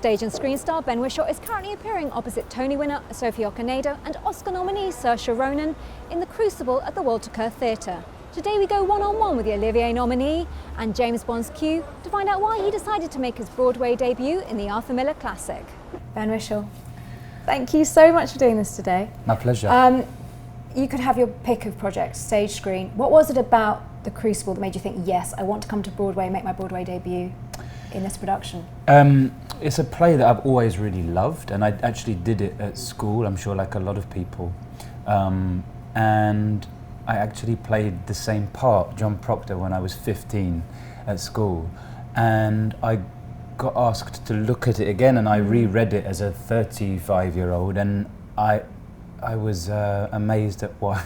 Stage and screen star Ben Whishaw is currently appearing opposite Tony winner Sophie Okonedo and Oscar nominee Saoirse Ronan in The Crucible at the Walter Kerr Theatre. Today we go one-on-one with the Olivier nominee and James Bond's Q to find out why he decided to make his Broadway debut in the Arthur Miller classic. Ben Whishaw, thank you so much for doing this today. My pleasure. You could have your pick of projects, stage, screen. What was it about The Crucible that made you think, yes, I want to come to Broadway and make my Broadway debut in this production? It's a play that I've always really loved, and I actually did it at school, I'm sure, like a lot of people. And I actually played the same part, John Proctor, when I was 15 at school. And I got asked to look at it again, and I reread it as a 35-year-old, and I was amazed at what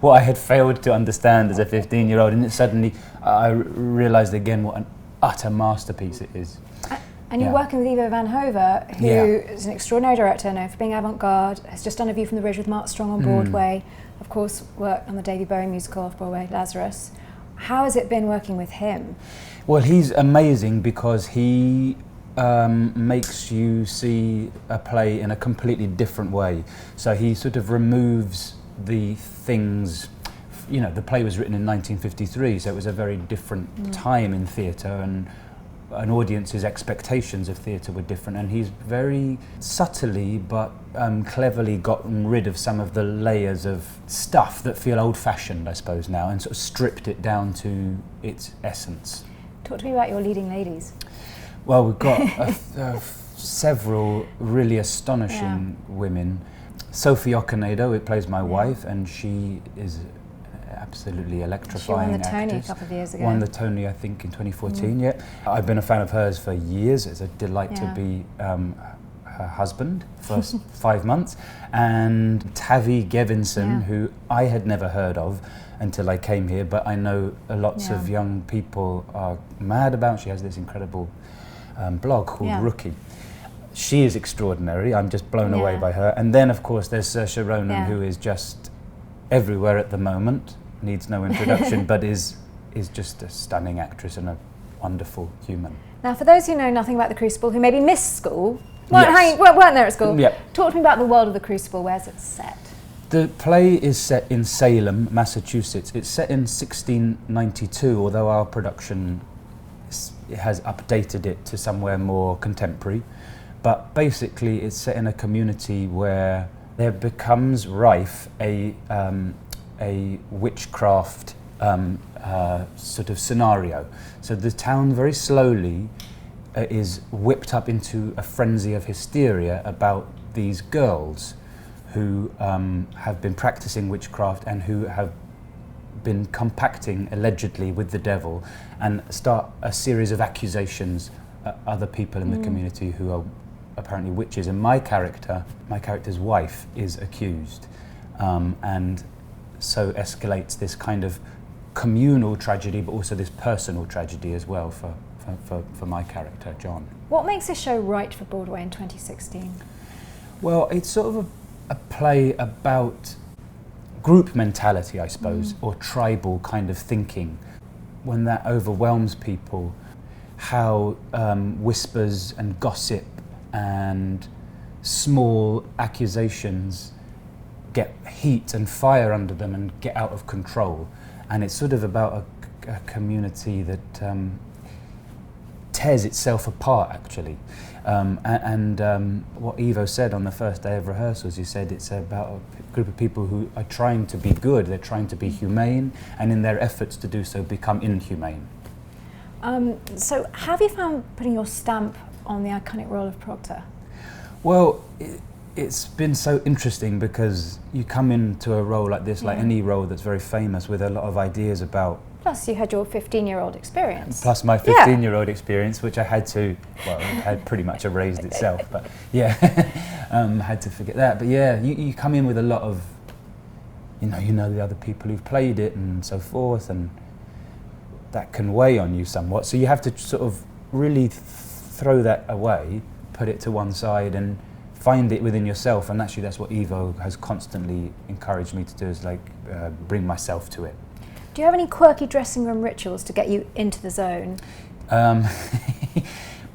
I had failed to understand as a 15-year-old, and suddenly I realised again what an utter masterpiece it is. And you're working with Ivo van Hove, who is an extraordinary director, known for being avant-garde, has just done A View from the Ridge with Mark Strong on Broadway, of course worked on the David Bowie musical off-Broadway, Lazarus. How has it been working with him? Well, he's amazing because he makes you see a play in a completely different way. So he sort of removes the things, you know, the play was written in 1953, so it was a very different time in theatre, and an audience's expectations of theatre were different, and he's very subtly but cleverly gotten rid of some of the layers of stuff that feel old-fashioned, I suppose, now, and sort of stripped it down to its essence. Talk to me about your leading ladies. Well, we've got several really astonishing women. Sophie Okonedo, who plays my wife, and she is absolutely electrifying actress. She won the Tony a couple of years ago. Won the Tony, I think, in 2014, I've been a fan of hers for years. It's a delight to be her husband for 5 months. And Tavi Gevinson, who I had never heard of until I came here, but I know lots of young people are mad about. She has this incredible blog called Rookie. She is extraordinary. I'm just blown away by her. And then, of course, there's Saoirse Ronan, who is just everywhere at the moment. Needs no introduction, but is just a stunning actress and a wonderful human. Now, for those who know nothing about The Crucible, who maybe missed school, weren't there at school, talk to me about the world of The Crucible. Where's it set? The play is set in Salem, Massachusetts. It's set in 1692, although our production has updated it to somewhere more contemporary. But basically, it's set in a community where there becomes rife a witchcraft sort of scenario. So the town very slowly is whipped up into a frenzy of hysteria about these girls who have been practicing witchcraft and who have been compacting allegedly with the devil, and start a series of accusations at other people in the community who are apparently witches. And my character's wife is accused, and so escalates this kind of communal tragedy, but also this personal tragedy as well for my character, John. What makes this show right for Broadway in 2016? Well, it's sort of a play about group mentality, I suppose, or tribal kind of thinking. When that overwhelms people, how whispers and gossip and small accusations get heat and fire under them and get out of control. And it's sort of about a community that tears itself apart, actually. What Ivo said on the first day of rehearsals, he said it's about a group of people who are trying to be good, they're trying to be humane, and in their efforts to do so become inhumane. So have you found putting your stamp on the iconic role of Proctor? Well, it's been so interesting because you come into a role like this, like any role that's very famous, with a lot of ideas about. Plus you had your 15-year-old experience. Plus my 15-year-old experience, which I had to, well, it had pretty much erased itself, but had to forget that. But you come in with a lot of, you know the other people who've played it and so forth, and that can weigh on you somewhat. So you have to sort of really throw that away, put it to one side, and find it within yourself. And actually that's what Ivo has constantly encouraged me to do, is like bring myself to it. Do you have any quirky dressing room rituals to get you into the zone?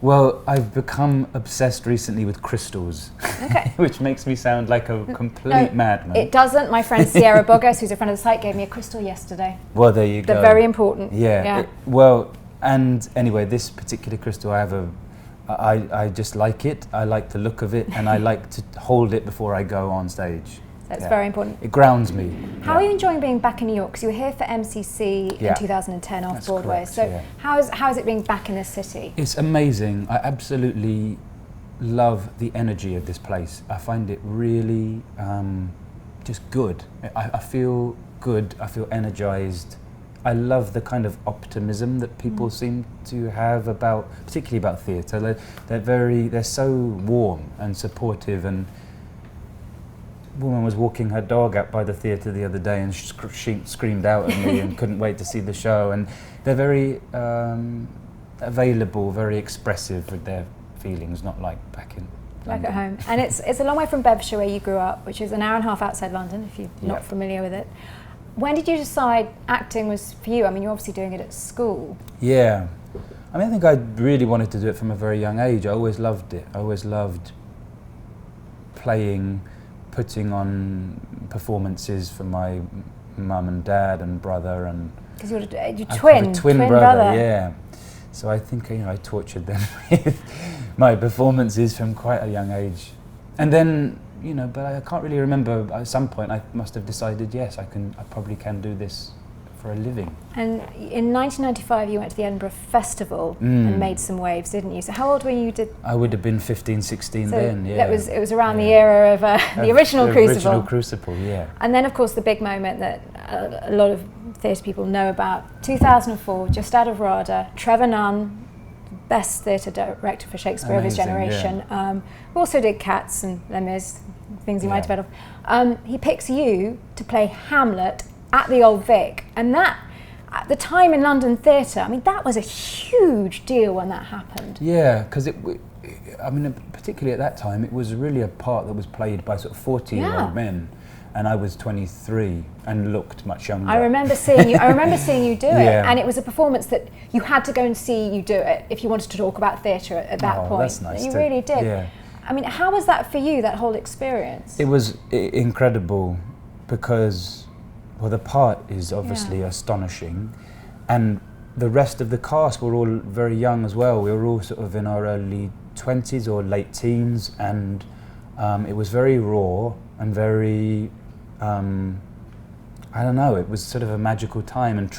Well, I've become obsessed recently with crystals, Okay. which makes me sound like a complete madman. It doesn't. My friend Sierra Bogas, who's a friend of the site, gave me a crystal yesterday. Well, there you go. They're very important. Yeah. Well, and anyway, this particular crystal, I just like it. I like the look of it, and I like to hold it before I go on stage. That's very important. It grounds me. How are you enjoying being back in New York? Because you were here for MCC in 2010 off Broadway. Correct, so how is it being back in this city? It's amazing. I absolutely love the energy of this place. I find it really just good. I feel good. I feel energized. I love the kind of optimism that people seem to have particularly about theatre. They're so warm and supportive. And a woman was walking her dog out by the theatre the other day, and she screamed out at me and couldn't wait to see the show. And they're very available, very expressive with their feelings, not like back in London. Back at home. And it's a long way from Bedfordshire, where you grew up, which is an hour and a half outside London, if you're not familiar with it. When did you decide acting was for you? I mean, you're obviously doing it at school. Yeah. I mean, I think I really wanted to do it from a very young age. I always loved it. I always loved playing, putting on performances for my mum and dad and brother, and because you're twin brother. Yeah. So I think I tortured them with my performances from quite a young age, and then but I can't really remember. At some point, I must have decided, yes, I probably can do this for a living. And in 1995, you went to the Edinburgh Festival and made some waves, didn't you? So how old were you? I would have been 15, 16 so then. Yeah. It was around the era of the original Crucible. The original Crucible, yeah. And then, of course, the big moment that a lot of theatre people know about, 2004, just out of RADA, Trevor Nunn, best theatre director for Shakespeare of his generation. Yeah. We also did Cats and Les Mis, things you might have heard of. He picks you to play Hamlet at the Old Vic, and that, at the time in London theatre, I mean, that was a huge deal when that happened. Yeah, because particularly at that time, it was really a part that was played by sort of 40-year-old men, and I was 23 and looked much younger. I remember seeing you do it, and it was a performance that you had to go and see you do it if you wanted to talk about theatre at that point. That's nice. You really did. Yeah. I mean, how was that for you, that whole experience? It was incredible because, well, the part is obviously astonishing, and the rest of the cast were all very young as well. We were all sort of in our early 20s or late teens, and it was very raw and very, I don't know, it was sort of a magical time. And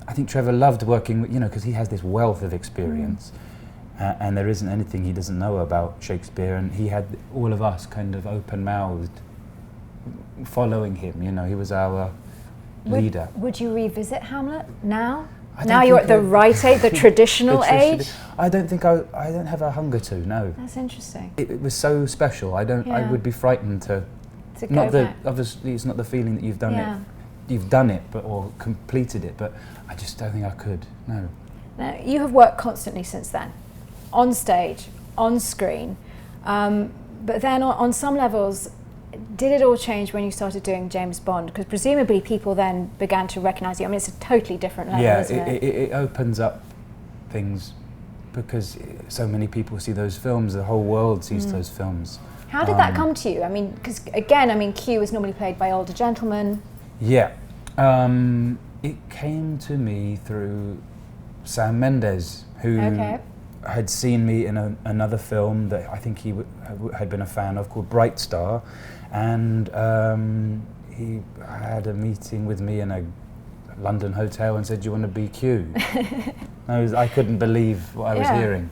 I think Trevor loved working with, because he has this wealth of experience. And there isn't anything he doesn't know about Shakespeare, and he had all of us kind of open-mouthed following him. He was our leader. Would you revisit Hamlet now? Now you're at the right age, the traditional age? I don't have a hunger to, no. That's interesting. It was so special. I would be frightened to go back. Obviously it's not the feeling that you've done it. You've done it, or completed it, but I just don't think I could, no. Now, you have worked constantly since then. On stage, on screen, but then on some levels, did it all change when you started doing James Bond? Because presumably people then began to recognise you. I mean, it's a totally different level, isn't it? It opens up things because so many people see those films, the whole world sees those films. How did that come to you? I mean, because again, Q is normally played by older gentlemen. Yeah, it came to me through Sam Mendes, who had seen me in another film that I think he had been a fan of, called Bright Star, and he had a meeting with me in a London hotel and said, "Do you want to be Q?" I couldn't believe what I was hearing.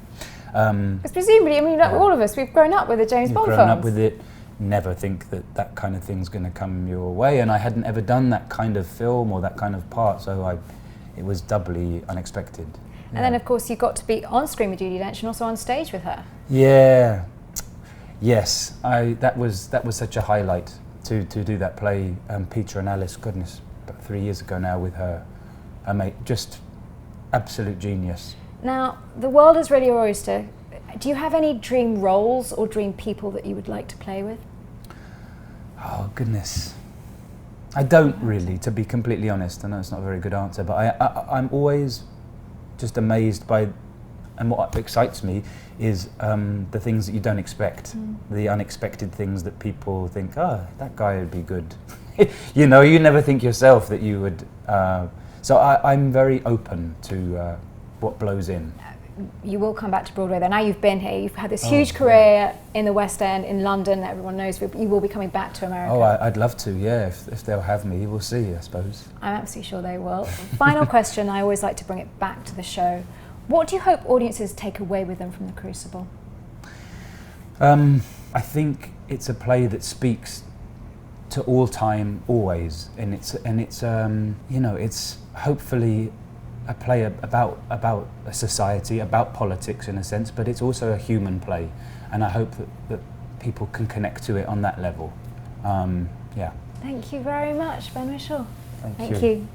Because presumably, all of us, we've grown up with the James Bond films. Grown up with it, never think that kind of thing's going to come your way, and I hadn't ever done that kind of film or that kind of part, so it was doubly unexpected. And then, of course, you got to be on screen with Judi Dench and also on stage with her. Yeah, yes, that was such a highlight to do that play, Peter and Alice. Goodness, about 3 years ago now with her, mate, just absolute genius. Now, the world is really your oyster. Do you have any dream roles or dream people that you would like to play with? Oh goodness, I don't really, to be completely honest. I know it's not a very good answer, but I'm always just amazed by and what excites me is the things that you don't expect, the unexpected things that people think, oh, that guy would be good. You know, you never think yourself that you would. So I'm very open to what blows in. You will come back to Broadway though. Now you've been here, you've had this huge career in the West End, in London, that everyone knows, but you will be coming back to America. Oh, I'd love to, yeah, if they'll have me, we'll see, I suppose. I'm absolutely sure they will. Final question, I always like to bring it back to the show. What do you hope audiences take away with them from the Crucible? I think it's a play that speaks to all time, always, and it's you know, it's hopefully a play about a society, about politics in a sense, but it's also a human play, and I hope that people can connect to it on that level. Yeah. Thank you very much, Ben Whishaw. Thank you. You.